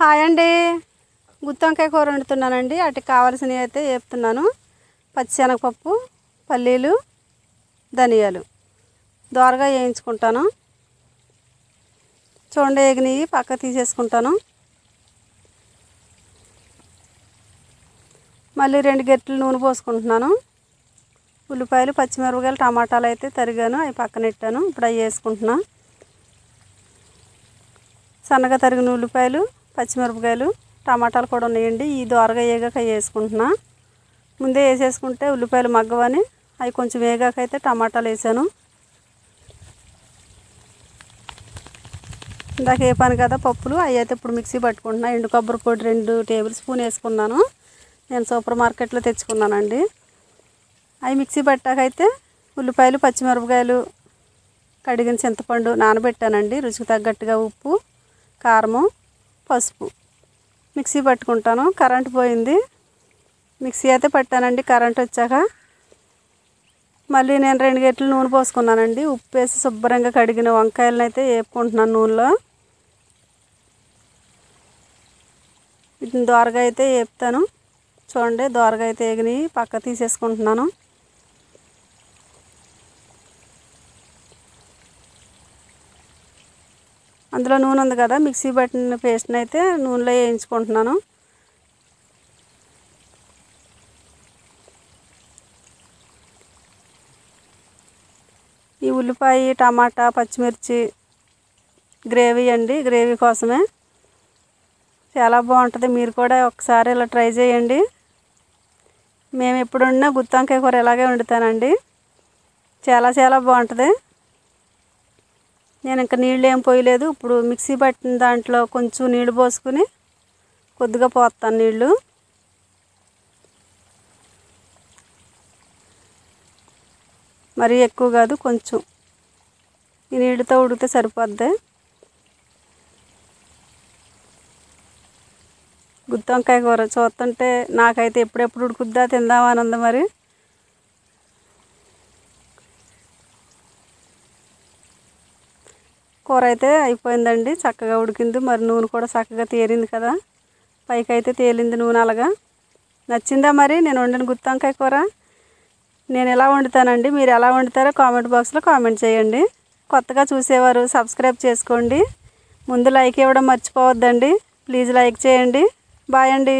Hi అండి, గుత్తి వంకాయ కూర వండుతున్నానండి. వాటికి కావాల్సినవి అయితే చెప్తున్నాను. పచ్చిశనగపప్పు, పల్లీలు, ధనియాలు దోరగా వేయించుకుంటాను. చూడండి, ఎగినవి పక్క తీసేసుకుంటాను. మళ్ళీ 2 గరిటెలు నూనె పోసుకుంటున్నాను. ఉల్లిపాయలు, పచ్చిమిరపకాయలు, టమాటాలు అయితే తరిగాను, అవి పక్కన పెట్టాను. ఇప్పుడు అవి వేసుకుంటున్నా. సన్నగా తరిగిన ఉల్లిపాయలు, పచ్చిమిరపకాయలు, టమాటాలు కూడా ఉన్నాయండి. ఈ దోరగా వేగాక అవి వేసుకుంటున్నా. ముందే వేసేసుకుంటే ఉల్లిపాయలు మగ్గవని అవి కొంచెం వేగాక అయితే టమాటాలు వేసాను. ఇందాక వేపాను కదా పప్పులు, అవి అయితే ఇప్పుడు మిక్సీ పట్టుకుంటున్నా. ఎండు కొబ్బరి పొడి 2 టేబుల్ స్పూన్ వేసుకున్నాను. నేను సూపర్ మార్కెట్లో తెచ్చుకున్నానండి. అవి మిక్సీ పట్టాకైతే ఉల్లిపాయలు, పచ్చిమిరపకాయలు, కడిగిన చింతపండు నానబెట్టానండి. రుచికి తగ్గట్టుగా ఉప్పు, కారము, పసుపు మిక్సీ పట్టుకుంటాను. కరెంట్ పోయింది, మిక్సీ అయితే పట్టానండి. కరెంట్ వచ్చాక మళ్ళీ నేను 2 గరిటెలు నూనె పోసుకున్నానండి. ఉప్పు వేసి శుభ్రంగా కడిగిన వంకాయలను అయితే వేపుకుంటున్నాను నూనెలో. వీటిని దోరగా అయితే వేపుతాను. చూడండి, దోరగా అయితే వేగిని పక్క తీసేసుకుంటున్నాను. అందులో నూనె ఉంది కదా, మిక్సీ పట్టిన పేస్ట్ని అయితే నూనెలో వేయించుకుంటున్నాను. ఈ ఉల్లిపాయ, టమాటా, పచ్చిమిర్చి గ్రేవీ అండి, గ్రేవీ కోసమే. చాలా బాగుంటుంది. మీరు కూడా ఒకసారి ఇలా ట్రై చేయండి. మేము ఎప్పుడు వండినా గుత్తి వంకాయ కూర ఇలాగే వండుతానండి. చాలా బాగుంటుంది. నేను ఇంకా నీళ్ళు ఏం పోయలేదు. ఇప్పుడు మిక్సీ పట్టిన దాంట్లో కొంచెం నీళ్ళు పోసుకుని కొద్దిగా పోస్తాను నీళ్ళు. మరీ ఎక్కువ కాదు, కొంచెం. ఈ నీళ్ళతో ఉడికితే సరిపోద్ది. గుత్తి వంకాయ కూర చూస్తుంటే నాకైతే ఎప్పుడెప్పుడు ఉడుకుద్దా తిందామని ఉంది. మరి కూర అయితే అయిపోయిందండి, చక్కగా ఉడికింది. మరి నూనె కూడా చక్కగా తేలింది కదా, పైకి అయితే తేలింది నూనె. అలాగా నచ్చిందా మరి నేను వండిన గుత్తి వంకాయ కూర? నేను ఎలా వండుతానండి, మీరు ఎలా వండుతారో కామెంట్ బాక్స్లో కామెంట్ చేయండి. కొత్తగా చూసేవారు సబ్స్క్రైబ్ చేసుకోండి. ముందు లైక్ ఇవ్వడం మర్చిపోవద్దండి. ప్లీజ్ లైక్ చేయండి. బాయ్ అండి.